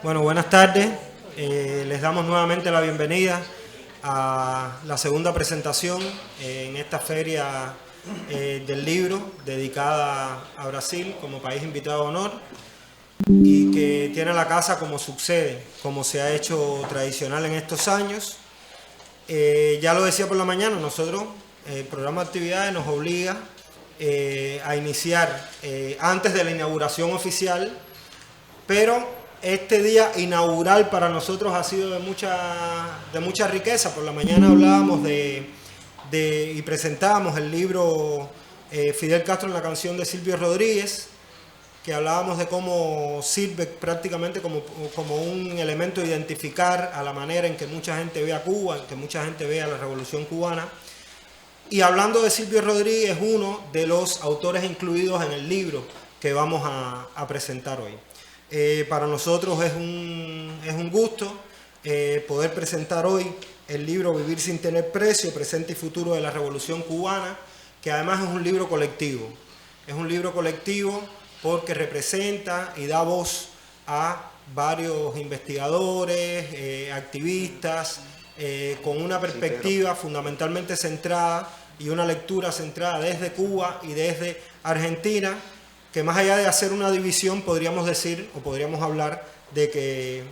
Bueno, buenas tardes. Les damos nuevamente la bienvenida a la segunda presentación en esta feria del libro dedicada a Brasil como país invitado de honor y que tiene la casa como subsede, como se ha hecho tradicional en estos años. Ya lo decía por la mañana, nosotros, el programa de actividades nos obliga a iniciar antes de la inauguración oficial, pero este día inaugural para nosotros ha sido de mucha riqueza. Por la mañana hablábamos y presentábamos el libro Fidel Castro en la canción de Silvio Rodríguez, que hablábamos de cómo sirve prácticamente como un elemento de identificar a la manera en que mucha gente ve a Cuba, en que mucha gente ve a la Revolución Cubana. Y hablando de Silvio Rodríguez, uno de los autores incluidos en el libro que vamos a presentar hoy. Para nosotros es un gusto poder presentar hoy el libro Vivir sin tener precio, presente y futuro de la Revolución Cubana, que además es un libro colectivo. Es un libro colectivo porque representa y da voz a varios investigadores, activistas, con una perspectiva fundamentalmente centrada y una lectura centrada desde Cuba y desde Argentina, que más allá de hacer una división podríamos decir o podríamos hablar de que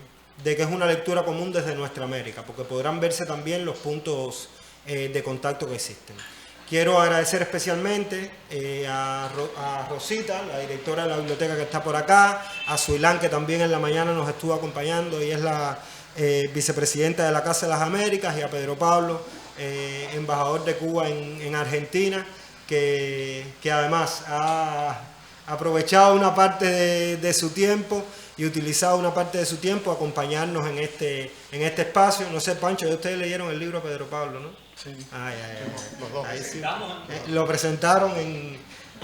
es una lectura común desde nuestra América, porque podrán verse también los puntos de contacto que existen. Quiero agradecer especialmente a Rosita, la directora de la biblioteca que está por acá, a Suilán, que también en la mañana nos estuvo acompañando y es la vicepresidenta de la Casa de las Américas, y a Pedro Pablo, embajador de Cuba en Argentina, que además ha aprovechado una parte de su tiempo y utilizado una parte de su tiempo a acompañarnos en este espacio. No sé, Pancho, ustedes leyeron el libro a Pedro Pablo, ¿no? Sí. Los dos. Ahí sí. Lo presentaron en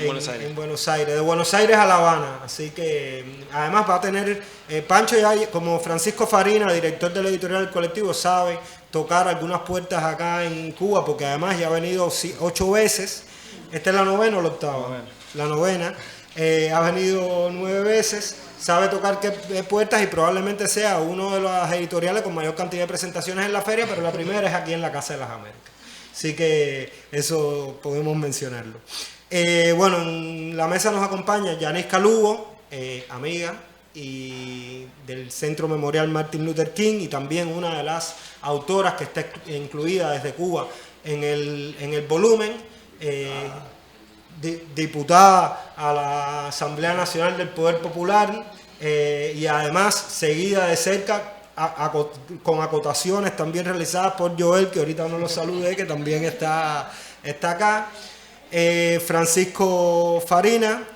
Buenos Aires, de Buenos Aires a La Habana, así que además va a tener, Pancho ya como Francisco Farina, director de la editorial del colectivo, sabe tocar algunas puertas acá en Cuba, porque además ya ha venido 8 veces, esta es la novena o la octava, la novena, ha venido 9 veces, sabe tocar qué puertas y probablemente sea uno de las editoriales con mayor cantidad de presentaciones en la feria, pero la primera es aquí en la Casa de las Américas. Así que eso podemos mencionarlo. Bueno, en la mesa nos acompaña Yanis Calugo, amiga y del Centro Memorial Martin Luther King, y también una de las autoras que está incluida desde Cuba en el volumen, diputada a la Asamblea Nacional del Poder Popular, y además seguida de cerca con acotaciones también realizadas por Joel, que ahorita no lo saludé, que también está acá. Francisco Farina,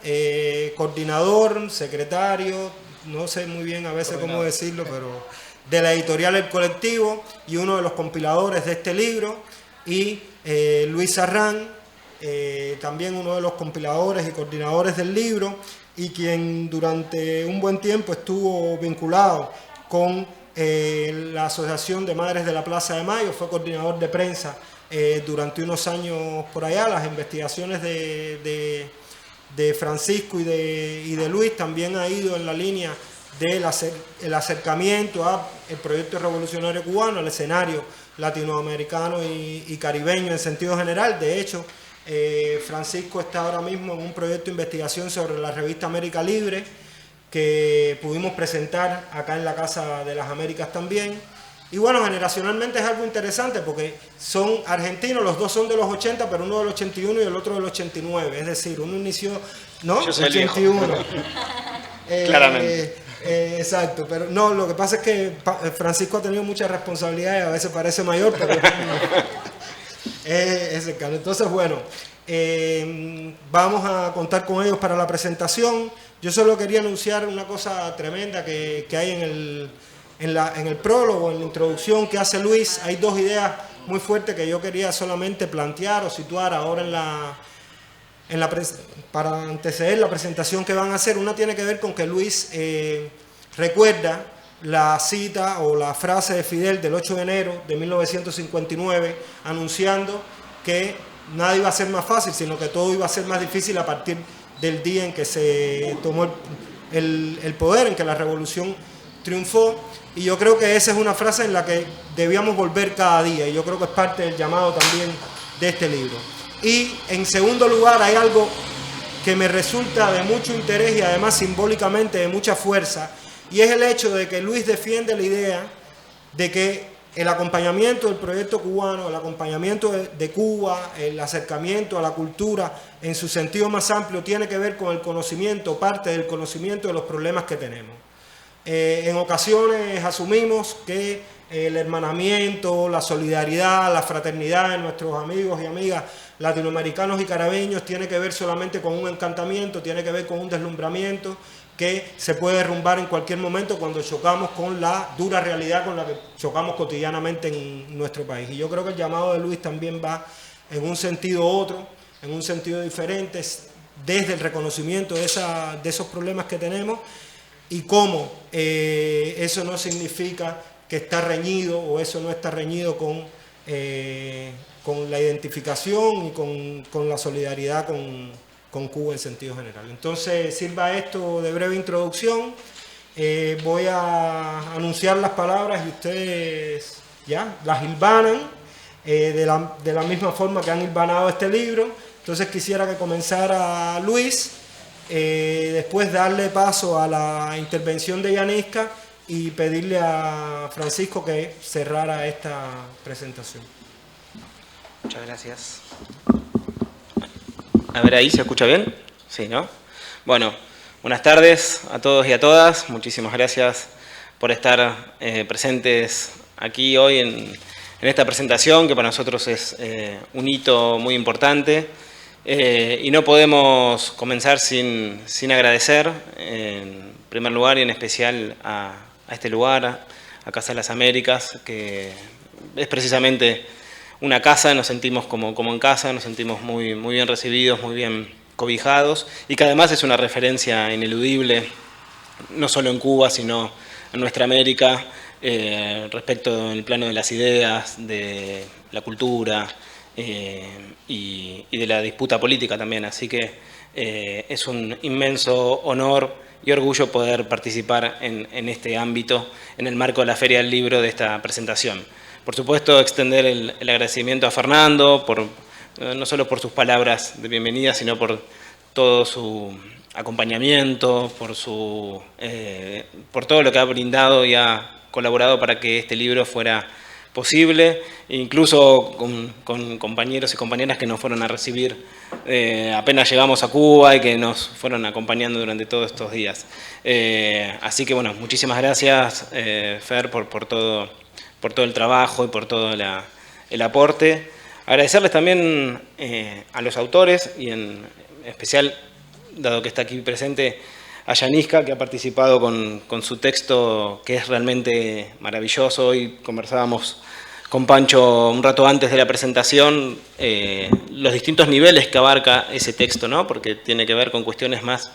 coordinador, secretario, no sé muy bien a veces cómo decirlo, pero de la editorial El Colectivo y uno de los compiladores de este libro, y Luis Sarrán, también uno de los compiladores y coordinadores del libro, y quien durante un buen tiempo estuvo vinculado con la Asociación de Madres de la Plaza de Mayo, fue coordinador de prensa durante unos años por allá. Las investigaciones de Francisco y de Luis también ha ido en la línea del acercamiento al proyecto revolucionario cubano, al escenario latinoamericano y caribeño en sentido general. De hecho, Francisco está ahora mismo en un proyecto de investigación sobre la revista América Libre, que pudimos presentar acá en la Casa de las Américas también. Y bueno, generacionalmente es algo interesante porque son argentinos, los dos son de los 80, pero uno del 81 y el otro del 89. Es decir, uno inició, ¿no? Yo soy 81. Claramente. Exacto, pero no, lo que pasa es que Francisco ha tenido muchas responsabilidades, a veces parece mayor, pero es cercano. Entonces, bueno, vamos a contar con ellos para la presentación. Yo solo quería anunciar una cosa tremenda que hay en el prólogo, en la introducción que hace Luis. Hay dos ideas muy fuertes que yo quería solamente plantear o situar ahora para anteceder la presentación que van a hacer. Una tiene que ver con que Luis recuerda la cita o la frase de Fidel del 8 de enero de 1959, anunciando que nada iba a ser más fácil, sino que todo iba a ser más difícil a partir del día en que se tomó el poder, en que la revolución triunfó, y yo creo que esa es una frase en la que debíamos volver cada día, y yo creo que es parte del llamado también de este libro. Y en segundo lugar, hay algo que me resulta de mucho interés y además simbólicamente de mucha fuerza, y es el hecho de que Luis defiende la idea de que el acompañamiento del proyecto cubano, el acompañamiento de Cuba, el acercamiento a la cultura en su sentido más amplio tiene que ver con el conocimiento, parte del conocimiento de los problemas que tenemos. En ocasiones asumimos que el hermanamiento, la solidaridad, la fraternidad de nuestros amigos y amigas latinoamericanos y caribeños tiene que ver solamente con un encantamiento, tiene que ver con un deslumbramiento que se puede derrumbar en cualquier momento cuando chocamos con la dura realidad con la que chocamos cotidianamente en nuestro país. Y yo creo que el llamado de Luis también va en un sentido otro, en un sentido diferente, desde el reconocimiento de esos problemas que tenemos, y cómo eso no significa que está reñido, o eso no está reñido con la identificación y con la solidaridad con Cuba en sentido general. Entonces, sirva esto de breve introducción. Voy a anunciar las palabras y ustedes ya las hilvanan de la misma forma que han hilvanado este libro. Entonces quisiera que comenzara Luis, después darle paso a la intervención de Yanisca y pedirle a Francisco que cerrara esta presentación. Muchas gracias. A ver, ¿ahí se escucha bien? Sí, ¿no? Bueno, buenas tardes a todos y a todas. Muchísimas gracias por estar presentes aquí hoy en esta presentación, que para nosotros es un hito muy importante. Y no podemos comenzar sin agradecer, en primer lugar y en especial a este lugar, a Casa de las Américas, que es precisamente una casa, nos sentimos como en casa, nos sentimos muy bien recibidos, muy bien cobijados, y que además es una referencia ineludible, no solo en Cuba, sino en nuestra América, respecto del plano de las ideas, de la cultura y de la disputa política también. Así que es un inmenso honor y orgullo poder participar en este ámbito, en el marco de la Feria del Libro de esta presentación. Por supuesto, extender el agradecimiento a Fernando, no solo por sus palabras de bienvenida, sino por todo su acompañamiento, por todo lo que ha brindado y ha colaborado para que este libro fuera posible, incluso con compañeros y compañeras que nos fueron a recibir apenas llegamos a Cuba y que nos fueron acompañando durante todos estos días. Así que bueno, muchísimas gracias, Fer, por todo el trabajo y por todo el aporte. Agradecerles también a los autores y en especial, dado que está aquí presente, a Yanisca, que ha participado con su texto, que es realmente maravilloso. Hoy conversábamos con Pancho un rato antes de la presentación, los distintos niveles que abarca ese texto, ¿no? Porque tiene que ver con cuestiones más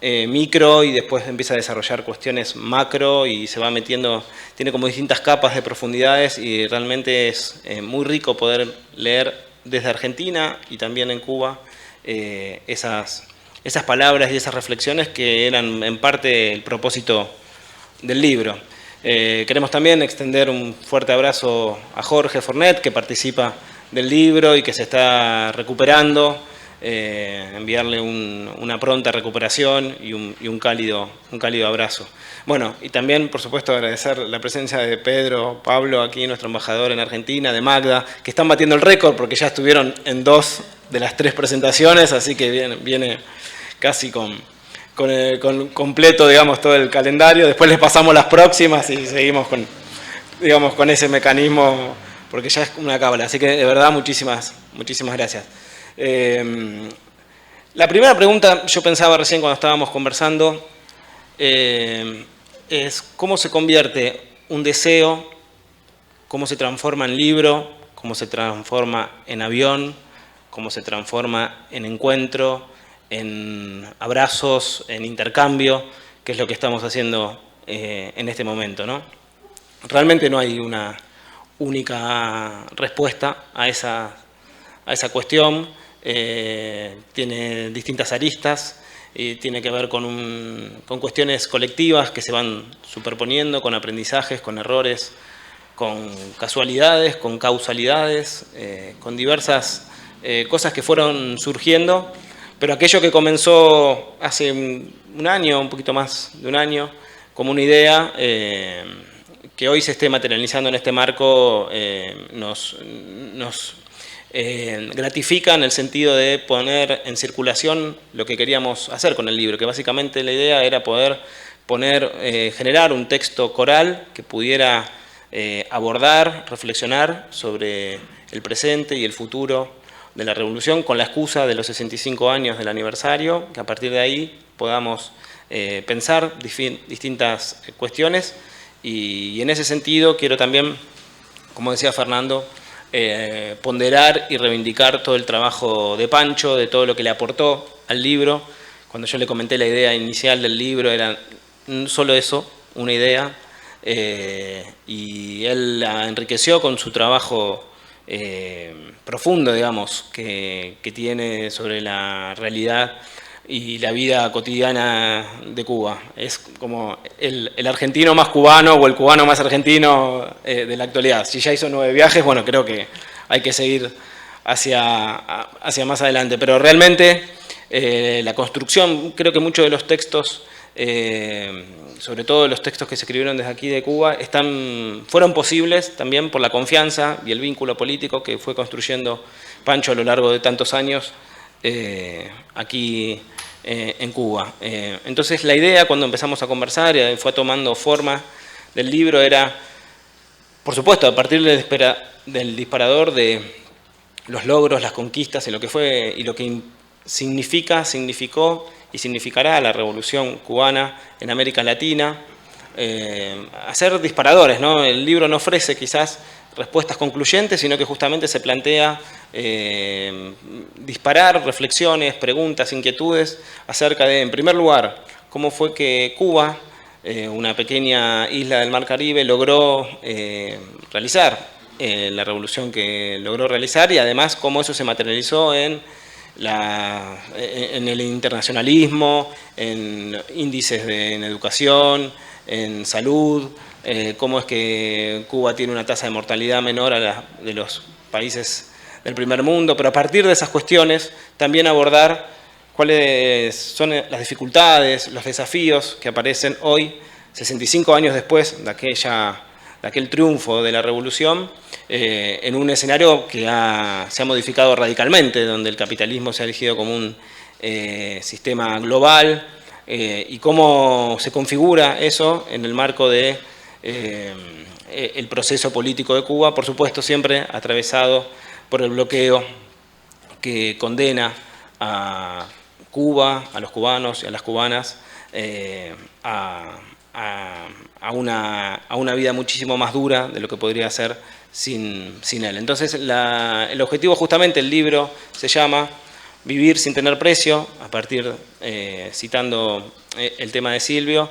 micro y después empieza a desarrollar cuestiones macro y se va metiendo, tiene como distintas capas de profundidades y realmente es muy rico poder leer desde Argentina y también en Cuba esas palabras y esas reflexiones que eran en parte el propósito del libro. Queremos también extender un fuerte abrazo a Jorge Fornet, que participa del libro y que se está recuperando. Enviarle una pronta recuperación y un cálido abrazo. Bueno, y también, por supuesto, agradecer la presencia de Pedro, Pablo, aquí nuestro embajador en Argentina, de Magda, que están batiendo el récord porque ya estuvieron en 2 de las 3 presentaciones, así que viene casi con completo, digamos, todo el calendario. Después les pasamos las próximas y seguimos con ese mecanismo, porque ya es una cábala. Así que, de verdad, muchísimas gracias. La primera pregunta, yo pensaba recién cuando estábamos conversando, es cómo se convierte un deseo, cómo se transforma en libro, cómo se transforma en avión, cómo se transforma en encuentro, en abrazos, en intercambio, que es lo que estamos haciendo en este momento, ¿no? Realmente no hay una única respuesta a esa cuestión. Tiene distintas aristas y tiene que ver con cuestiones colectivas que se van superponiendo, con aprendizajes, con errores, con casualidades, con causalidades, con diversas cosas que fueron surgiendo, pero aquello que comenzó hace un año, un poquito más de un año, como una idea que hoy se esté materializando en este marco, nos gratifica en el sentido de poner en circulación lo que queríamos hacer con el libro, que básicamente la idea era poder generar un texto coral que pudiera abordar, reflexionar sobre el presente y el futuro de la Revolución con la excusa de los 65 años del aniversario, que a partir de ahí podamos pensar distintas cuestiones y en ese sentido quiero también, como decía Fernando, ponderar y reivindicar todo el trabajo de Pancho, de todo lo que le aportó al libro. Cuando yo le comenté la idea inicial del libro era solo eso, una idea, y él la enriqueció con su trabajo profundo, digamos, que tiene sobre la realidad y la vida cotidiana de Cuba. Es como el argentino más cubano o el cubano más argentino de la actualidad. Si ya hizo 9 viajes, bueno, creo que hay que seguir hacia más adelante. Pero realmente la construcción, creo que muchos de los textos, sobre todo los textos que se escribieron desde aquí de Cuba, fueron posibles también por la confianza y el vínculo político que fue construyendo Pancho a lo largo de tantos años aquí en Cuba. Entonces la idea cuando empezamos a conversar y fue tomando forma del libro era, por supuesto, a partir del disparador de los logros, las conquistas y lo que fue y lo que significó y significará la Revolución Cubana en América Latina, hacer disparadores, ¿no? El libro no ofrece quizás respuestas concluyentes, sino que justamente se plantea disparar reflexiones, preguntas, inquietudes acerca de, en primer lugar, cómo fue que Cuba, una pequeña isla del Mar Caribe, logró realizar la revolución que logró realizar y además cómo eso se materializó en el internacionalismo, en índices en educación, en salud, cómo es que Cuba tiene una tasa de mortalidad menor a la de los países del primer mundo, pero a partir de esas cuestiones también abordar cuáles son las dificultades, los desafíos que aparecen hoy, 65 años después de aquel triunfo de la revolución, en un escenario que se ha modificado radicalmente, donde el capitalismo se ha elegido como un sistema global, y cómo se configura eso en el marco de el proceso político de Cuba, por supuesto siempre atravesado por el bloqueo que condena a Cuba, a los cubanos y a las cubanas a una vida muchísimo más dura de lo que podría ser sin él. Entonces el objetivo justamente, el libro se llama Vivir sin tener precio, a partir, citando el tema de Silvio,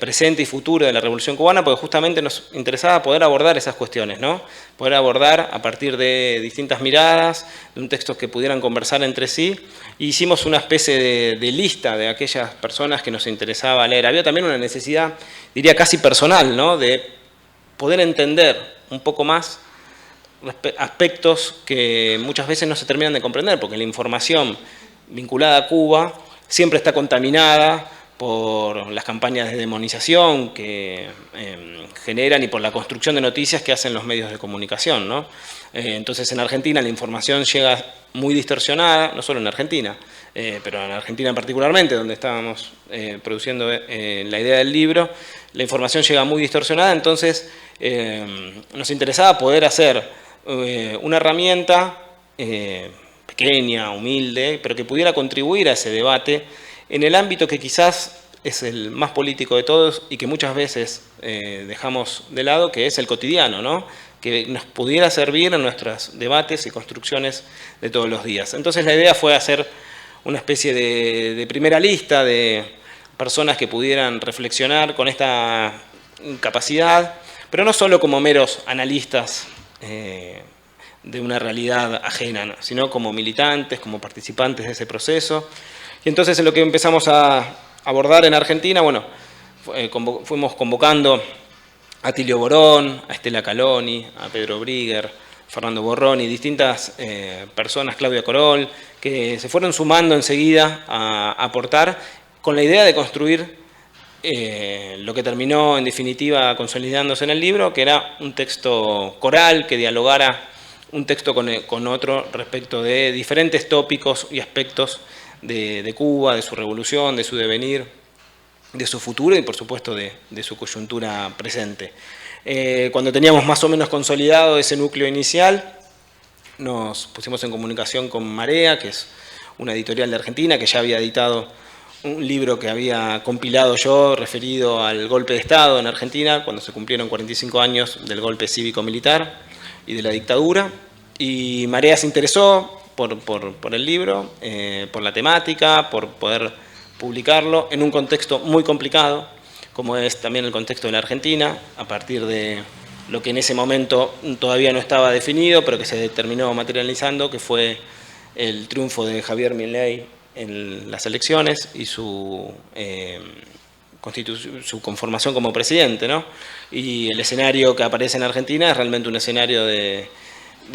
presente y futuro de la Revolución Cubana, porque justamente nos interesaba poder abordar esas cuestiones, ¿no? Poder abordar a partir de distintas miradas, de un texto que pudieran conversar entre sí, y hicimos una especie de lista de aquellas personas que nos interesaba leer. Había también una necesidad, diría casi personal, ¿no? De poder entender un poco más aspectos que muchas veces no se terminan de comprender, porque la información vinculada a Cuba siempre está contaminada por las campañas de demonización que generan y por la construcción de noticias que hacen los medios de comunicación, ¿no? Entonces en Argentina la información llega muy distorsionada, no solo en Argentina, pero en Argentina particularmente, donde estábamos produciendo la idea del libro, la información llega muy distorsionada, entonces nos interesaba poder hacer una herramienta pequeña, humilde, pero que pudiera contribuir a ese debate en el ámbito que quizás es el más político de todos y que muchas veces dejamos de lado, que es el cotidiano, ¿no? Que nos pudiera servir en nuestros debates y construcciones de todos los días. Entonces la idea fue hacer una especie de primera lista de personas que pudieran reflexionar con esta capacidad, pero no solo como meros analistas de una realidad ajena, ¿no? Sino como militantes, como participantes de ese proceso. Y entonces lo que empezamos a abordar en Argentina, bueno, fuimos convocando a Tilio Borón, a Estela Caloni, a Pedro Brigger, Fernando Borroni, distintas personas, Claudia Corol, que se fueron sumando enseguida a aportar con la idea de construir lo que terminó en definitiva consolidándose en el libro, que era un texto coral que dialogara un texto con otro respecto de diferentes tópicos y aspectos de Cuba, de su revolución, de su devenir, de su futuro y por supuesto de su coyuntura presente. Cuando teníamos más o menos consolidado ese núcleo inicial, nos pusimos en comunicación con Marea, que es una editorial de Argentina, que ya había editado un libro que había compilado yo referido al golpe de Estado en Argentina, cuando se cumplieron 45 años del golpe cívico-militar y de la dictadura. Y Marea se interesó por el libro, por la temática, por poder publicarlo en un contexto muy complicado, como es también el contexto de la Argentina, a partir de lo que en ese momento todavía no estaba definido, pero que se terminó materializando, que fue el triunfo de Javier Milei en las elecciones y su conformación como presidente, ¿no? Y el escenario que aparece en Argentina es realmente un escenario de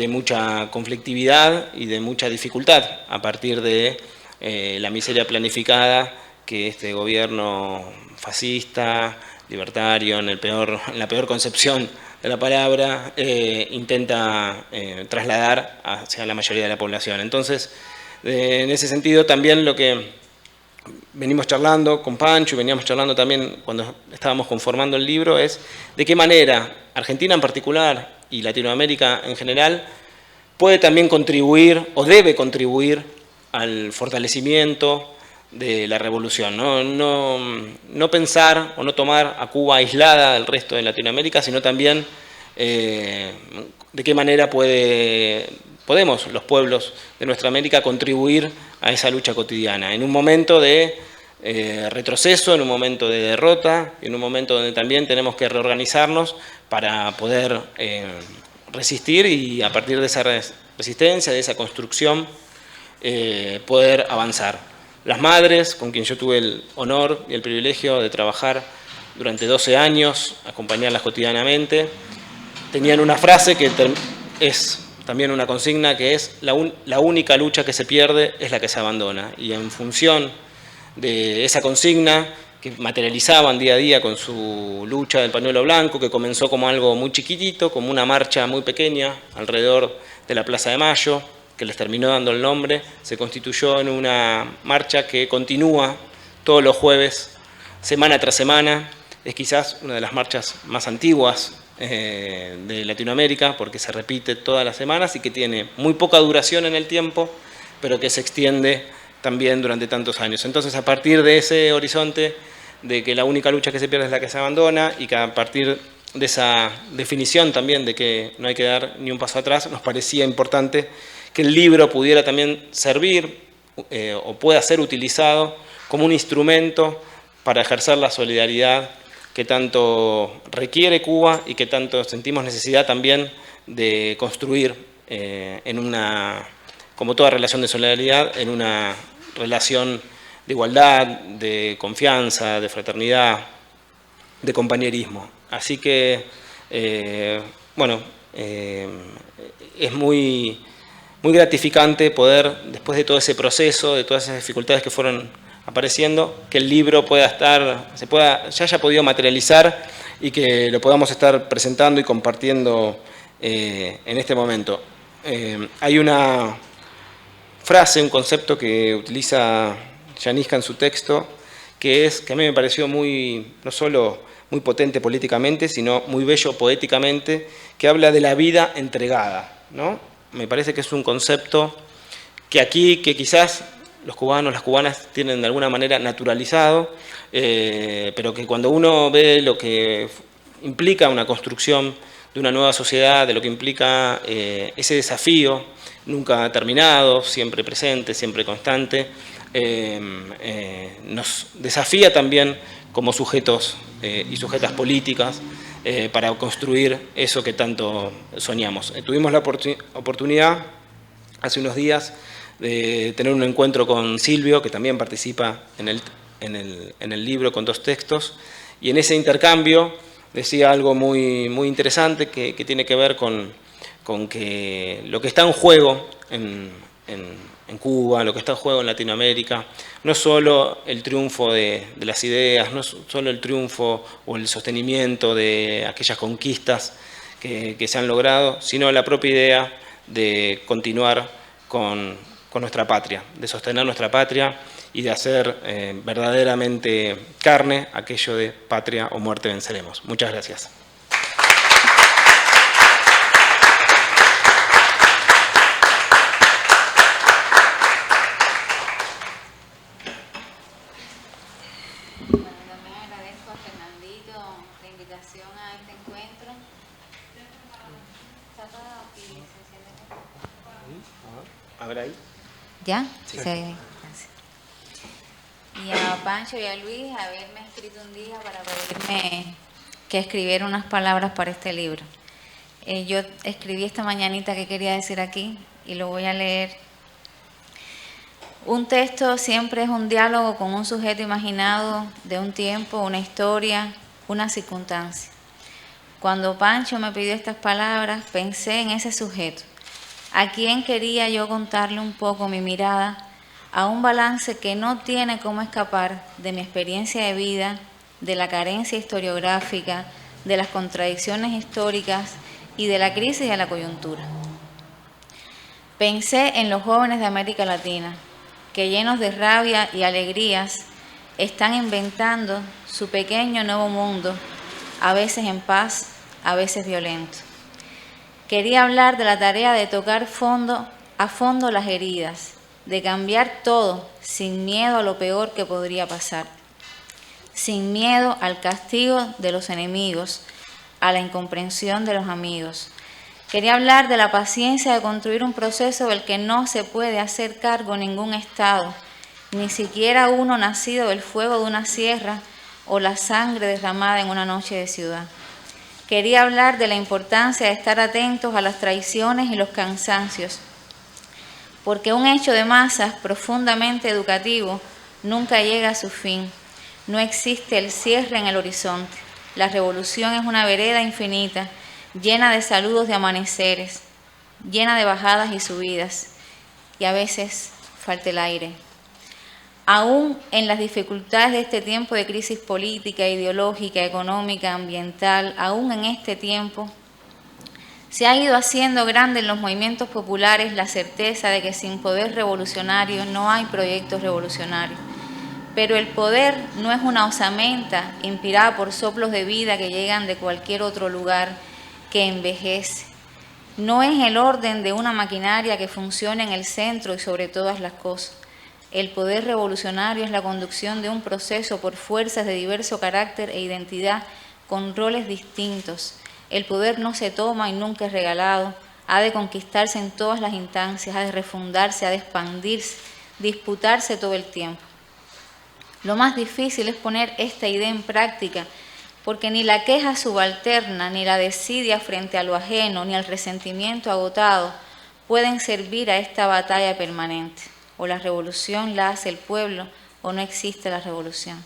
mucha conflictividad y de mucha dificultad a partir de la miseria planificada que este gobierno fascista, libertario, en la peor concepción de la palabra, intenta trasladar hacia la mayoría de la población. Entonces, en ese sentido, también lo que venimos charlando con Pancho y veníamos charlando también cuando estábamos conformando el libro es de qué manera Argentina en particular y Latinoamérica en general puede también contribuir o debe contribuir al fortalecimiento de la revolución, no pensar o no tomar a Cuba aislada del resto de Latinoamérica, sino también de qué manera podemos los pueblos de nuestra América contribuir a esa lucha cotidiana, en un momento de retroceso, en un momento de derrota, en un momento donde también tenemos que reorganizarnos para poder resistir y a partir de esa resistencia, de esa construcción, poder avanzar. Las madres, con quien yo tuve el honor y el privilegio de trabajar durante 12 años, acompañarlas cotidianamente, tenían una frase que es también una consigna, que es la única lucha que se pierde es la que se abandona. Y en función de esa consigna, que materializaban día a día con su lucha del pañuelo blanco, que comenzó como algo muy chiquitito, como una marcha muy pequeña alrededor de la Plaza de Mayo, que les terminó dando el nombre, se constituyó en una marcha que continúa todos los jueves, semana tras semana. Es quizás una de las marchas más antiguas de Latinoamérica, porque se repite todas las semanas y que tiene muy poca duración en el tiempo, pero que se extiende también durante tantos años. Entonces, a partir de ese horizonte de que la única lucha que se pierde es la que se abandona, y que a partir de esa definición también de que no hay que dar ni un paso atrás, nos parecía importante que el libro pudiera también servir o pueda ser utilizado como un instrumento para ejercer la solidaridad que tanto requiere Cuba y que tanto sentimos necesidad también de construir como toda relación de solidaridad, en una relación de igualdad, de confianza, de fraternidad, de compañerismo. Así que, es muy gratificante poder, después de todo ese proceso, de todas esas dificultades que fueron apareciendo, que el libro se haya podido materializar y que lo podamos estar presentando y compartiendo en este momento. Hay una frase, un concepto que utiliza Yaniska en su texto, que a mí me pareció no solo muy potente políticamente, sino muy bello poéticamente, que habla de la vida entregada, ¿no? Me parece que es un concepto que quizás los cubanos, las cubanas tienen de alguna manera naturalizado, pero que cuando uno ve lo que implica una construcción de una nueva sociedad, de lo que implica ese desafío nunca terminado, siempre presente, siempre constante, nos desafía también como sujetos y sujetas políticas para construir eso que tanto soñamos. Tuvimos la oportunidad hace unos días de tener un encuentro con Silvio, que también participa en el libro con 2 textos, y en ese intercambio decía algo muy, muy interesante que tiene que ver con que lo que está en juego en Cuba, lo que está en juego en Latinoamérica, no es solo el triunfo de las ideas, no es solo el triunfo o el sostenimiento de aquellas conquistas que se han logrado, sino la propia idea de continuar con nuestra patria, de sostener nuestra patria y de hacer verdaderamente carne aquello de patria o muerte venceremos. Muchas gracias. ¿Ya? Sí. Sí. Y a Pancho y a Luis haberme escrito un día para pedirme que escribiera unas palabras para este libro. Yo escribí esta mañanita que quería decir aquí y lo voy a leer. Un texto siempre es un diálogo con un sujeto imaginado de un tiempo, una historia, una circunstancia. Cuando Pancho me pidió estas palabras, pensé en ese sujeto. ¿A quién quería yo contarle un poco mi mirada a un balance que no tiene cómo escapar de mi experiencia de vida, de la carencia historiográfica, de las contradicciones históricas y de la crisis de la coyuntura? Pensé en los jóvenes de América Latina, que llenos de rabia y alegrías están inventando su pequeño nuevo mundo, a veces en paz, a veces violento. Quería hablar de la tarea de tocar a fondo las heridas, de cambiar todo sin miedo a lo peor que podría pasar, sin miedo al castigo de los enemigos, a la incomprensión de los amigos. Quería hablar de la paciencia de construir un proceso del que no se puede hacer cargo ningún Estado, ni siquiera uno nacido del fuego de una sierra o la sangre derramada en una noche de ciudad. Quería hablar de la importancia de estar atentos a las traiciones y los cansancios, porque un hecho de masas profundamente educativo nunca llega a su fin. No existe el cierre en el horizonte. La revolución es una vereda infinita, llena de saludos de amaneceres, llena de bajadas y subidas, y a veces falta el aire. Aún en las dificultades de este tiempo de crisis política, ideológica, económica, ambiental, aún en este tiempo, se ha ido haciendo grande en los movimientos populares la certeza de que sin poder revolucionario no hay proyectos revolucionarios. Pero el poder no es una osamenta inspirada por soplos de vida que llegan de cualquier otro lugar que envejece. No es el orden de una maquinaria que funciona en el centro y sobre todas las cosas. El poder revolucionario es la conducción de un proceso por fuerzas de diverso carácter e identidad con roles distintos. El poder no se toma y nunca es regalado, ha de conquistarse en todas las instancias, ha de refundarse, ha de expandirse, disputarse todo el tiempo. Lo más difícil es poner esta idea en práctica, porque ni la queja subalterna, ni la desidia frente a lo ajeno, ni el resentimiento agotado pueden servir a esta batalla permanente. O la revolución la hace el pueblo, o no existe la revolución.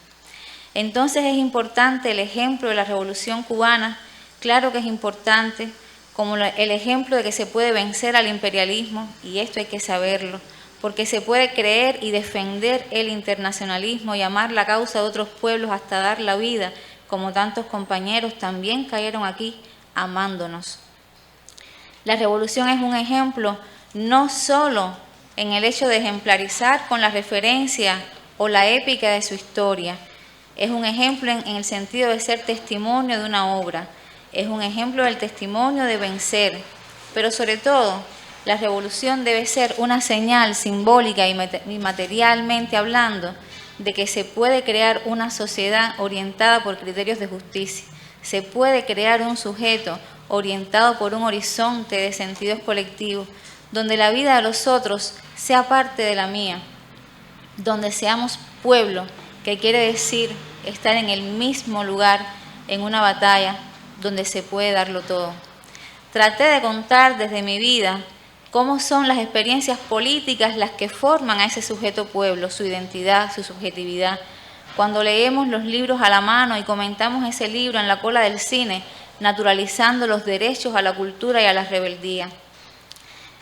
Entonces es importante el ejemplo de la revolución cubana, claro que es importante, como el ejemplo de que se puede vencer al imperialismo, y esto hay que saberlo, porque se puede creer y defender el internacionalismo y amar la causa de otros pueblos hasta dar la vida, como tantos compañeros también cayeron aquí amándonos. La revolución es un ejemplo no solo en el hecho de ejemplarizar con la referencia o la épica de su historia, es un ejemplo en el sentido de ser testimonio de una obra, es un ejemplo del testimonio de vencer, pero sobre todo la revolución debe ser una señal simbólica y materialmente hablando de que se puede crear una sociedad orientada por criterios de justicia, se puede crear un sujeto orientado por un horizonte de sentidos colectivos, donde la vida de los otros sea parte de la mía, donde seamos pueblo, que quiere decir estar en el mismo lugar en una batalla donde se puede darlo todo. Traté de contar desde mi vida cómo son las experiencias políticas las que forman a ese sujeto pueblo, su identidad, su subjetividad. Cuando leemos los libros a la mano y comentamos ese libro en la cola del cine, naturalizando los derechos a la cultura y a la rebeldía.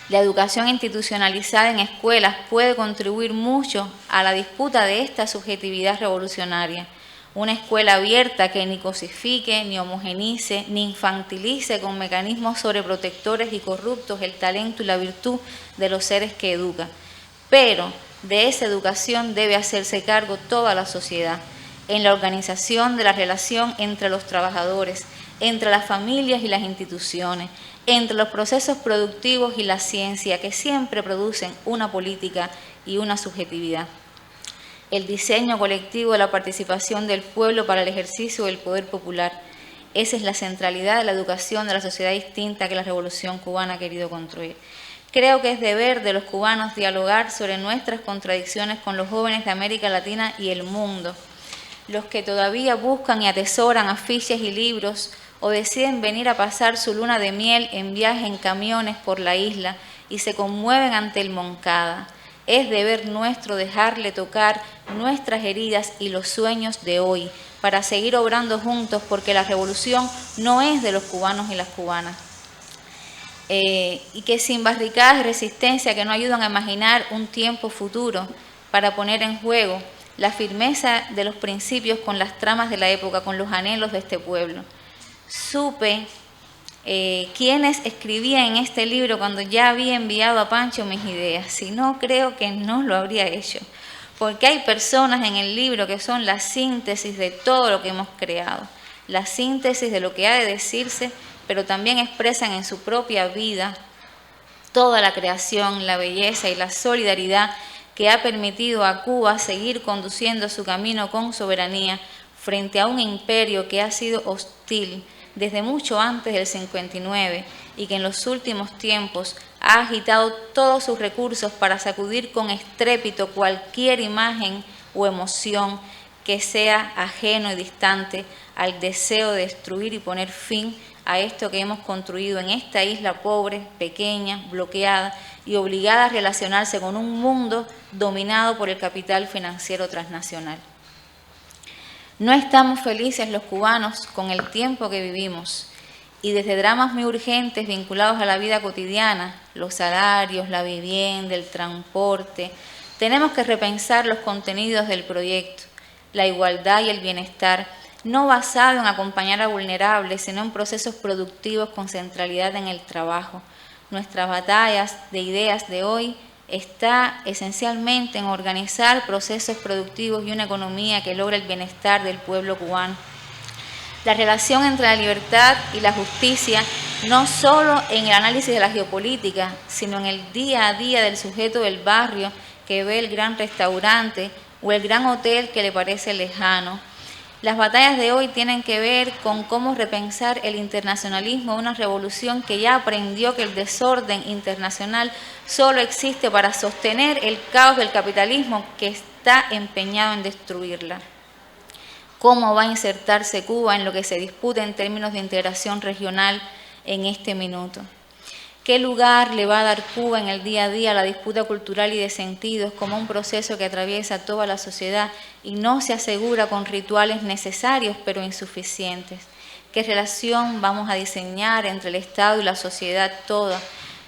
La educación institucionalizada en escuelas puede contribuir mucho a la disputa de esta subjetividad revolucionaria. Una escuela abierta que ni cosifique, ni homogenice, ni infantilice con mecanismos sobreprotectores y corruptos el talento y la virtud de los seres que educa. Pero de esa educación debe hacerse cargo toda la sociedad, en la organización de la relación entre los trabajadores, entre las familias y las instituciones, entre los procesos productivos y la ciencia, que siempre producen una política y una subjetividad. El diseño colectivo de la participación del pueblo para el ejercicio del poder popular. Esa es la centralidad de la educación de la sociedad distinta que la Revolución Cubana ha querido construir. Creo que es deber de los cubanos dialogar sobre nuestras contradicciones con los jóvenes de América Latina y el mundo, los que todavía buscan y atesoran afiches y libros o deciden venir a pasar su luna de miel en viaje en camiones por la isla y se conmueven ante el Moncada. Es deber nuestro dejarle tocar nuestras heridas y los sueños de hoy para seguir obrando juntos, porque la revolución no es de los cubanos y las cubanas. Y que sin barricadas de resistencia que no ayudan a imaginar un tiempo futuro para poner en juego la firmeza de los principios con las tramas de la época, con los anhelos de este pueblo. Supe quiénes escribían en este libro cuando ya había enviado a Pancho mis ideas. Si no, creo que no lo habría hecho, porque hay personas en el libro que son la síntesis de todo lo que hemos creado, la síntesis de lo que ha de decirse, pero también expresan en su propia vida toda la creación, la belleza y la solidaridad que ha permitido a Cuba seguir conduciendo su camino con soberanía frente a un imperio que ha sido hostil desde mucho antes del 59 y que en los últimos tiempos ha agitado todos sus recursos para sacudir con estrépito cualquier imagen o emoción que sea ajeno y distante al deseo de destruir y poner fin a esto que hemos construido en esta isla pobre, pequeña, bloqueada y obligada a relacionarse con un mundo dominado por el capital financiero transnacional. No estamos felices los cubanos con el tiempo que vivimos y desde dramas muy urgentes vinculados a la vida cotidiana, los salarios, la vivienda, el transporte, tenemos que repensar los contenidos del proyecto, la igualdad y el bienestar, no basado en acompañar a vulnerables, sino en procesos productivos con centralidad en el trabajo. Nuestras batallas de ideas de hoy está esencialmente en organizar procesos productivos y una economía que logre el bienestar del pueblo cubano. La relación entre la libertad y la justicia, no solo en el análisis de la geopolítica, sino en el día a día del sujeto del barrio que ve el gran restaurante o el gran hotel que le parece lejano. Las batallas de hoy tienen que ver con cómo repensar el internacionalismo, una revolución que ya aprendió que el desorden internacional solo existe para sostener el caos del capitalismo que está empeñado en destruirla. ¿Cómo va a insertarse Cuba en lo que se disputa en términos de integración regional en este minuto? ¿Qué lugar le va a dar Cuba en el día a día a la disputa cultural y de sentidos como un proceso que atraviesa toda la sociedad y no se asegura con rituales necesarios pero insuficientes? ¿Qué relación vamos a diseñar entre el Estado y la sociedad toda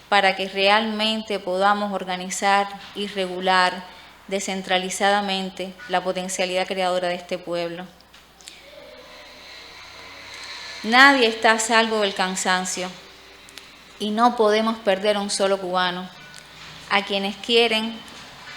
para que realmente podamos organizar y regular descentralizadamente la potencialidad creadora de este pueblo? Nadie está a salvo del cansancio. Y no podemos perder a un solo cubano. A quienes quieren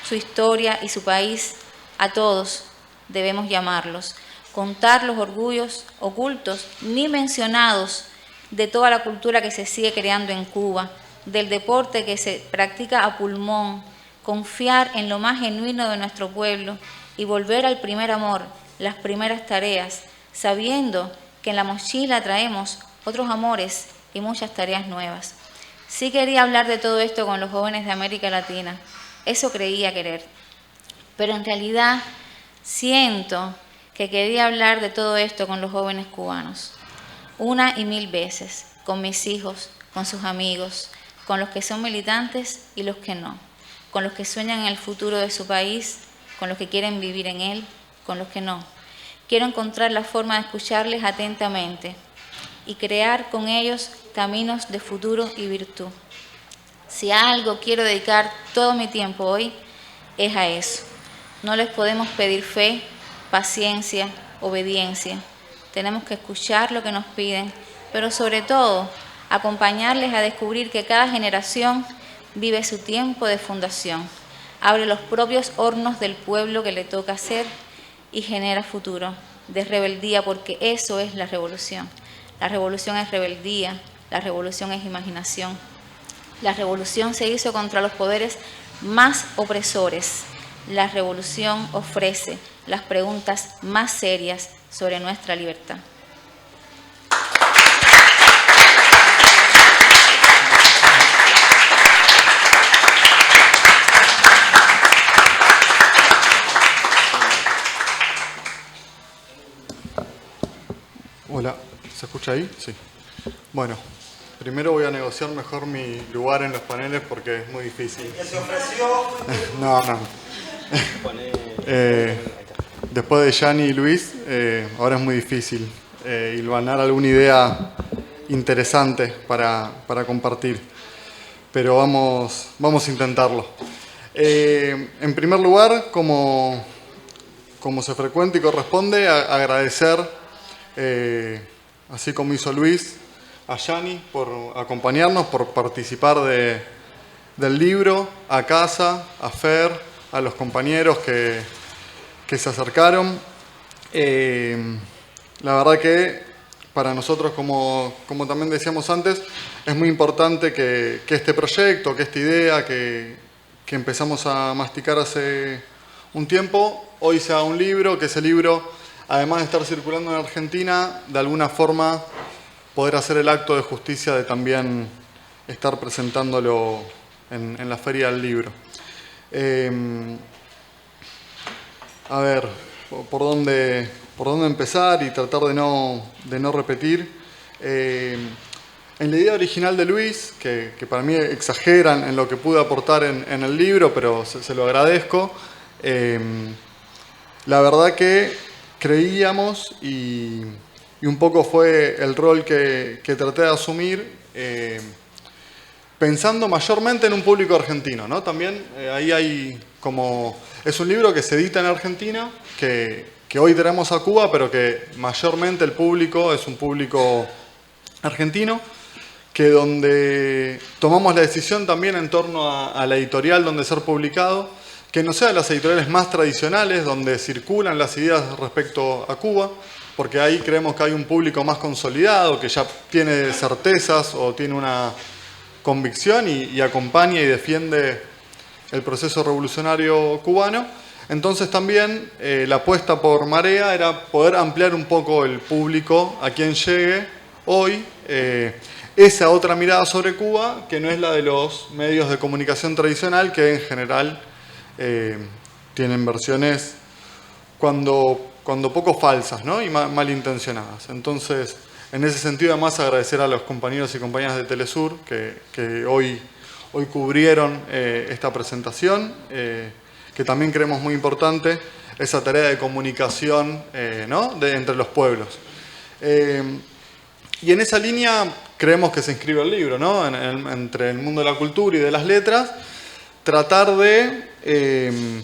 su historia y su país, a todos debemos llamarlos, contar los orgullos ocultos ni mencionados de toda la cultura que se sigue creando en Cuba, del deporte que se practica a pulmón, confiar en lo más genuino de nuestro pueblo y volver al primer amor, las primeras tareas, sabiendo que en la mochila traemos otros amores y muchas tareas nuevas. Sí quería hablar de todo esto con los jóvenes de América Latina, eso creía querer, pero en realidad siento que quería hablar de todo esto con los jóvenes cubanos, una y mil veces, con mis hijos, con sus amigos, con los que son militantes y los que no, con los que sueñan en el futuro de su país, con los que quieren vivir en él, con los que no. Quiero encontrar la forma de escucharles atentamente y crear con ellos caminos de futuro y virtud. Si a algo quiero dedicar todo mi tiempo hoy, es a eso. No les podemos pedir fe, paciencia, obediencia. Tenemos que escuchar lo que nos piden, pero sobre todo, acompañarles a descubrir que cada generación vive su tiempo de fundación, abre los propios hornos del pueblo que le toca hacer y genera futuro, de rebeldía, porque eso es la revolución. La revolución es rebeldía, la revolución es imaginación. La revolución se hizo contra los poderes más opresores. La revolución ofrece las preguntas más serias sobre nuestra libertad. Hola, ¿se escucha ahí? Sí. Bueno, primero voy a negociar mejor mi lugar en los paneles porque es muy difícil. ¿Qué se ofreció? No. Después de Gianni y Luis, ahora es muy difícil hilvanar alguna idea interesante para compartir. Pero vamos a intentarlo. En primer lugar, como se frecuenta y corresponde, agradecer, así como hizo Luis, a Gianni por acompañarnos, por participar del libro, a Casa, a Fer, a los compañeros que se acercaron. La verdad que para nosotros, como también decíamos antes, es muy importante que este proyecto, que esta idea que empezamos a masticar hace un tiempo, hoy sea un libro, que ese libro, además de estar circulando en Argentina, de alguna forma poder hacer el acto de justicia de también estar presentándolo en la Feria del Libro. A ver, por dónde empezar y tratar de no repetir. En la idea original de Luis, que para mí exageran en lo que pude aportar en el libro, pero se lo agradezco, la verdad que creíamos, y un poco fue el rol que traté de asumir, pensando mayormente en un público argentino, ¿no? También ahí hay como... Es un libro que se edita en Argentina, que hoy tenemos a Cuba, pero que mayormente el público es un público argentino, que donde tomamos la decisión también en torno a la editorial donde ser publicado, que no sean las editoriales más tradicionales, donde circulan las ideas respecto a Cuba, porque ahí creemos que hay un público más consolidado, que ya tiene certezas o tiene una convicción y acompaña y defiende el proceso revolucionario cubano. Entonces también la apuesta por Marea era poder ampliar un poco el público a quien llegue hoy esa otra mirada sobre Cuba, que no es la de los medios de comunicación tradicional, que en general tienen versiones cuando poco falsas, ¿no? Y malintencionadas. Entonces, en ese sentido, además agradecer a los compañeros y compañeras de Telesur que hoy cubrieron esta presentación, que también creemos muy importante, esa tarea de comunicación, ¿no? entre los pueblos. Y en esa línea creemos que se inscribe el libro, ¿no? Entre el mundo de la cultura y de las letras, tratar de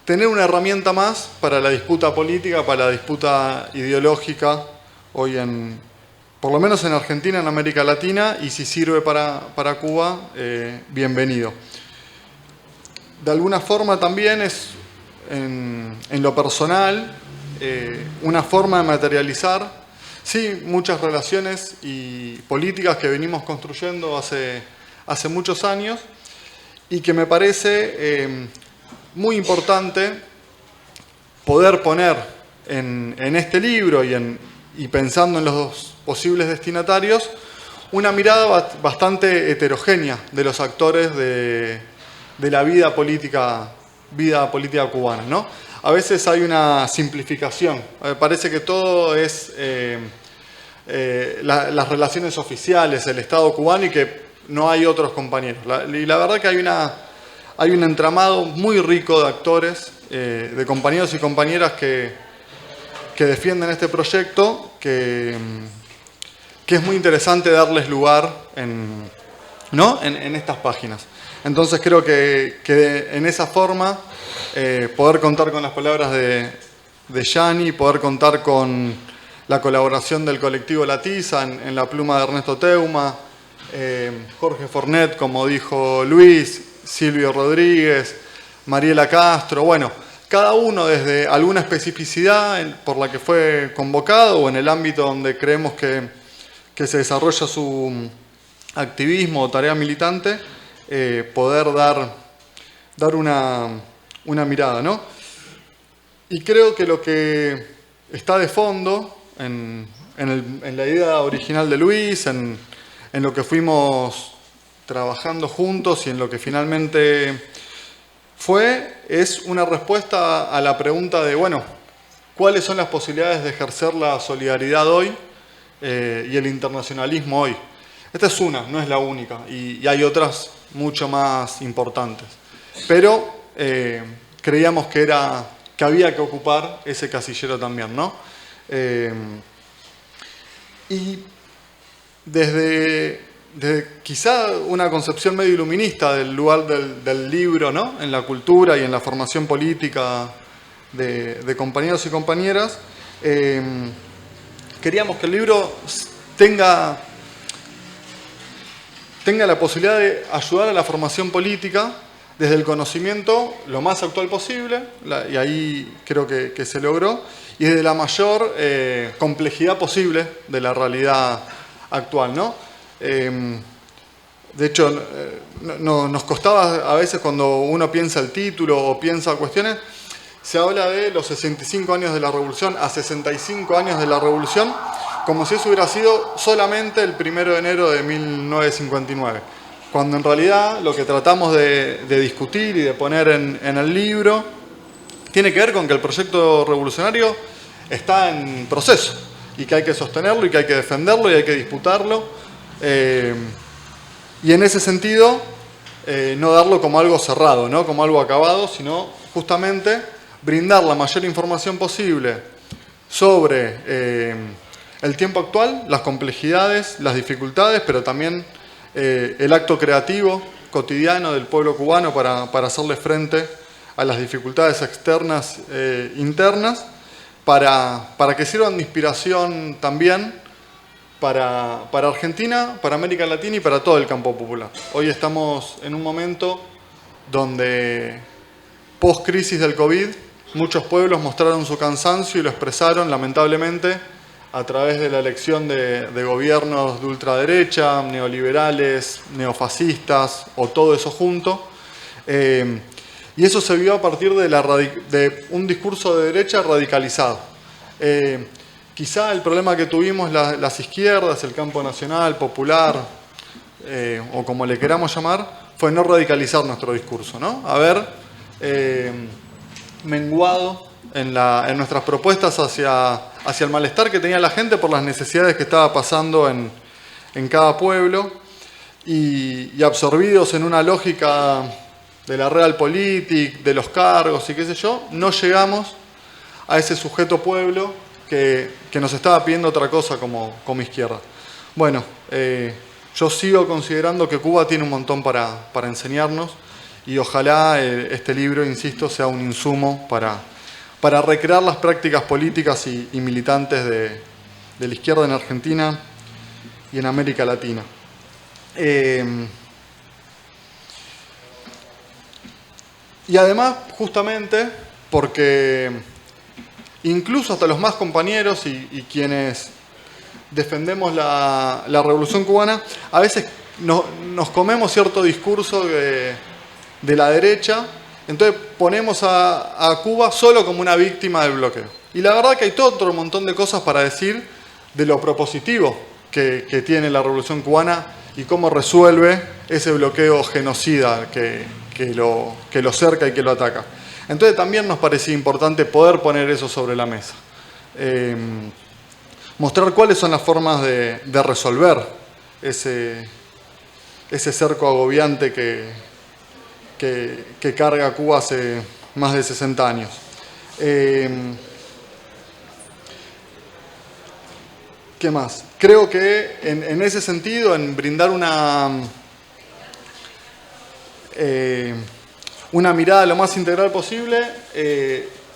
tener una herramienta más para la disputa política, para la disputa ideológica, hoy por lo menos en Argentina, en América Latina, y si sirve para Cuba, bienvenido. De alguna forma también es, en lo personal, una forma de materializar, sí, muchas relaciones y políticas que venimos construyendo hace muchos años, y que me parece muy importante poder poner en este libro y pensando en los dos posibles destinatarios, una mirada bastante heterogénea de los actores de la vida política cubana, ¿no? A veces hay una simplificación, parece que todo es las relaciones oficiales, el Estado cubano, y que no hay otros compañeros. Y la verdad que hay un entramado muy rico de actores, de compañeros y compañeras que defienden este proyecto, que es muy interesante darles lugar en estas páginas. Entonces creo que en esa forma poder contar con las palabras de Yani, poder contar con la colaboración del colectivo La Tiza en la pluma de Ernesto Teuma, Jorge Fornet, como dijo Luis, Silvio Rodríguez, Mariela Castro, bueno, cada uno desde alguna especificidad por la que fue convocado o en el ámbito donde creemos que se desarrolla su activismo o tarea militante, poder dar una mirada, ¿no? Y creo que lo que está de fondo en la idea original de Luis, en lo que fuimos trabajando juntos y en lo que finalmente es una respuesta a la pregunta de, bueno, ¿cuáles son las posibilidades de ejercer la solidaridad hoy y el internacionalismo hoy? Esta es una, no es la única, y hay otras mucho más importantes. Pero creíamos que había que ocupar ese casillero también, ¿no? Y desde quizá una concepción medio iluminista del lugar del libro, ¿no? En la cultura y en la formación política de compañeros y compañeras, queríamos que el libro tenga la posibilidad de ayudar a la formación política desde el conocimiento lo más actual posible, y ahí creo que se logró, y desde la mayor complejidad posible de la realidad actual, ¿no? De hecho, nos costaba a veces cuando uno piensa el título o piensa cuestiones, se habla de los 65 años de la Revolución a 65 años de la Revolución, como si eso hubiera sido solamente el 1 de enero de 1959. Cuando en realidad lo que tratamos de discutir y de poner en el libro tiene que ver con que el proyecto revolucionario está en proceso y que hay que sostenerlo y que hay que defenderlo y hay que disputarlo. Y en ese sentido, no darlo como algo cerrado, ¿no? Como algo acabado, sino justamente brindar la mayor información posible sobre el tiempo actual, las complejidades, las dificultades, pero también el acto creativo cotidiano del pueblo cubano para hacerle frente a las dificultades externas e internas, para que sirvan de inspiración también para Argentina, para América Latina y para todo el campo popular. Hoy estamos en un momento donde, post-crisis del COVID, muchos pueblos mostraron su cansancio y lo expresaron, lamentablemente, a través de la elección de gobiernos de ultraderecha, neoliberales, neofascistas o todo eso junto. Y eso se vio a partir de un discurso de derecha radicalizado. Quizá el problema que tuvimos las izquierdas, el campo nacional, popular, o como le queramos llamar, fue no radicalizar nuestro discurso, ¿no? Haber menguado en nuestras propuestas hacia el malestar que tenía la gente por las necesidades que estaba pasando en cada pueblo y absorbidos en una lógica de la realpolitik, de los cargos y qué sé yo, no llegamos a ese sujeto pueblo que nos estaba pidiendo otra cosa como izquierda. Bueno, yo sigo considerando que Cuba tiene un montón para enseñarnos y ojalá este libro, insisto, sea un insumo para recrear las prácticas políticas y militantes de la izquierda en Argentina y en América Latina. Y además, justamente, porque incluso hasta los más compañeros y quienes defendemos la Revolución Cubana, a veces nos comemos cierto discurso de la derecha, entonces ponemos a Cuba solo como una víctima del bloqueo. Y la verdad que hay todo otro montón de cosas para decir de lo propositivo que tiene la Revolución Cubana y cómo resuelve ese bloqueo genocida que lo cerca y que lo ataca. Entonces también nos parecía importante poder poner eso sobre la mesa. mostrar cuáles son las formas de resolver ese cerco agobiante que carga Cuba hace más de 60 años. ¿Qué más? Creo que en ese sentido, en brindar una mirada lo más integral posible,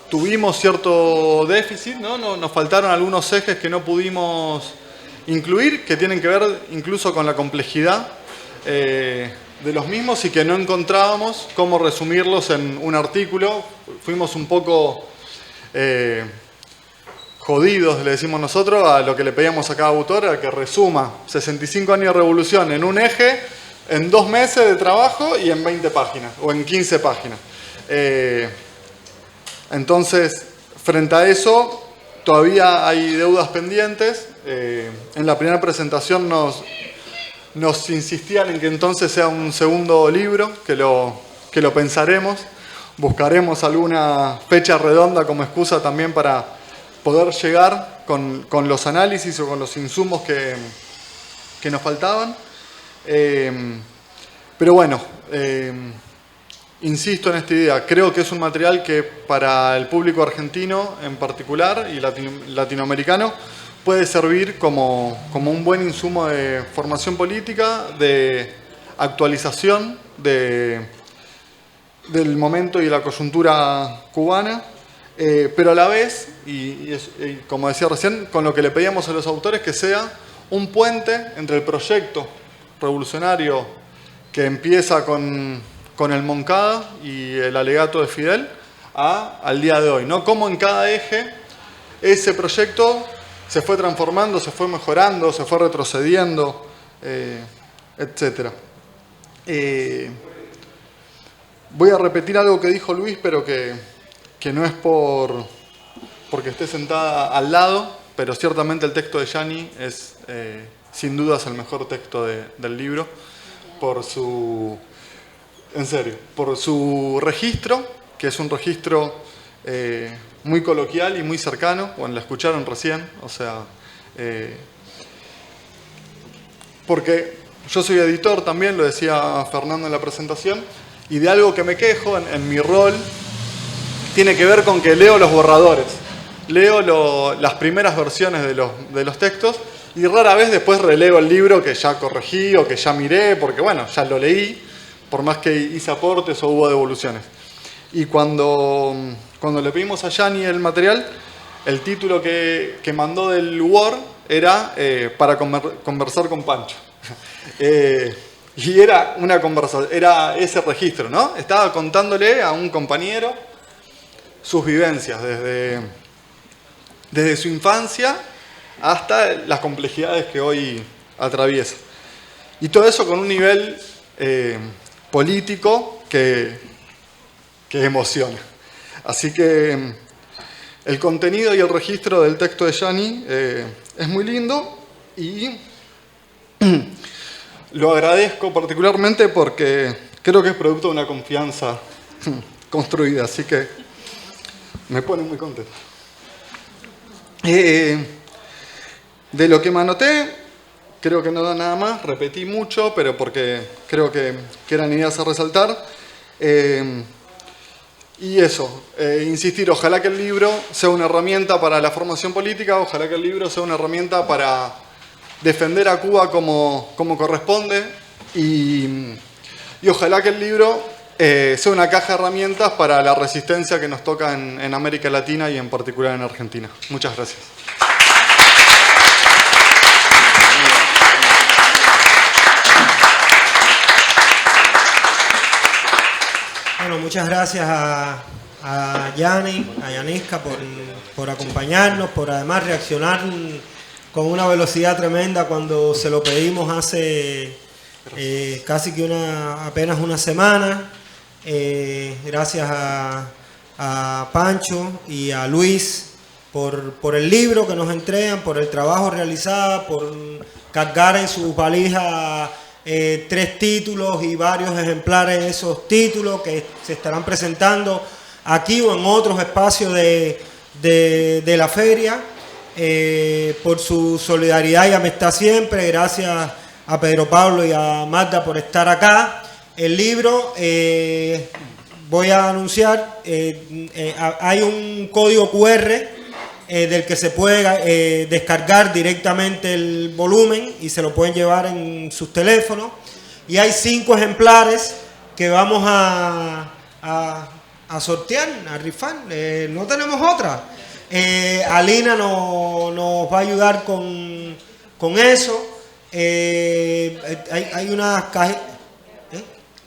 tuvimos cierto déficit, ¿no? Nos faltaron algunos ejes que no pudimos incluir, que tienen que ver incluso con la complejidad de los mismos y que no encontrábamos cómo resumirlos en un artículo. Fuimos un poco jodidos, le decimos nosotros, a lo que le pedíamos a cada autor, a que resuma 65 años de revolución en un eje, en 2 meses de trabajo y en 20 páginas, o en 15 páginas. Entonces, frente a eso, todavía hay deudas pendientes. En la primera presentación nos insistían en que entonces sea un segundo libro, que lo pensaremos. Buscaremos alguna fecha redonda como excusa también para poder llegar con los análisis o con los insumos que nos faltaban. Pero bueno, insisto en esta idea. Creo que es un material que para el público argentino en particular y latinoamericano puede servir como un buen insumo de formación política, de actualización del momento y la coyuntura cubana, pero a la vez, y como decía recién, con lo que le pedíamos a los autores, que sea un puente entre el proyecto revolucionario que empieza con el Moncada y el alegato de Fidel al día de hoy, ¿no? Cómo en cada eje ese proyecto se fue transformando, se fue mejorando, se fue retrocediendo, etc. Voy a repetir algo que dijo Luis, pero que no es porque esté sentada al lado, pero ciertamente el texto de Yani es sin dudas el mejor texto del libro por su registro, que es un registro muy coloquial y muy cercano. Bueno, la escucharon recién, o sea, porque yo soy editor también, lo decía Fernando en la presentación, y de algo que me quejo en mi rol tiene que ver con que leo los borradores, leo las primeras versiones de los textos y rara vez después releo el libro que ya corregí o que ya miré, porque bueno, ya lo leí, por más que hice aportes o hubo devoluciones. Y cuando le pedimos a Yani el material, el título que mandó del Word era para conversar con Pancho. Y era una conversación, era ese registro, ¿no? Estaba contándole a un compañero sus vivencias desde su infancia hasta las complejidades que hoy atraviesa. Y todo eso con un nivel político que emociona. Así que el contenido y el registro del texto de Yani es muy lindo y lo agradezco particularmente porque creo que es producto de una confianza construida, así que me pone muy contento. De lo que me anoté, creo que no da nada más, repetí mucho, pero porque creo que eran ideas a resaltar. Y eso, insistir, ojalá que el libro sea una herramienta para la formación política, ojalá que el libro sea una herramienta para defender a Cuba como corresponde y ojalá que el libro sea una caja de herramientas para la resistencia que nos toca en América Latina y en particular en Argentina. Muchas gracias. Bueno, muchas gracias a Yani, a Yaniska por acompañarnos, por además reaccionar con una velocidad tremenda cuando se lo pedimos hace casi que apenas una semana. Gracias a Pancho y a Luis por el libro que nos entregan, por el trabajo realizado, por cargar en su valija 3 títulos y varios ejemplares de esos títulos que se estarán presentando aquí o en otros espacios de la feria. por su solidaridad y amistad siempre. Gracias a Pedro Pablo y a Magda por estar acá. El libro, voy a anunciar, hay un código QR del que se puede descargar directamente el volumen y se lo pueden llevar en sus teléfonos. Y hay 5 ejemplares que vamos a sortear, a rifar. No tenemos otra. Alina nos va a ayudar con eso. Hay una cajita.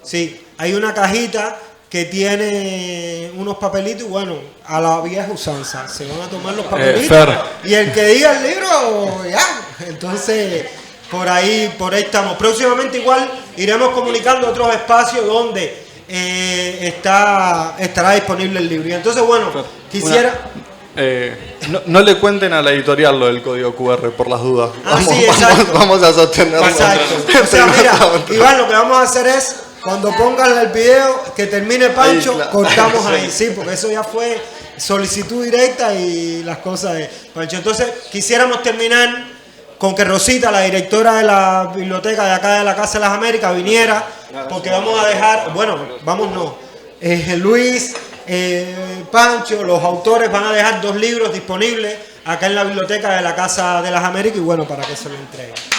Sí, hay una cajita que tiene unos papelitos y bueno, a la vieja usanza. Se van a tomar los papelitos. Y el que diga el libro, ya. Entonces, por ahí estamos. Próximamente igual iremos comunicando otros espacios donde estará disponible el libro. Y entonces, bueno, quisiera... no le cuenten a la editorial lo del código QR por las dudas. Vamos a sostenerlo. Exacto. O sea, mira, Iván, lo que vamos a hacer es, cuando pongan el video, que termine Pancho, ahí, claro. Cortamos ahí, sí, porque eso ya fue solicitud directa y las cosas de Pancho. Entonces, quisiéramos terminar con que Rosita, la directora de la biblioteca de acá de la Casa de las Américas, viniera, porque vamos a dejar, Luis, Pancho, los autores van a dejar 2 libros disponibles acá en la biblioteca de la Casa de las Américas y bueno, para que se lo entreguen.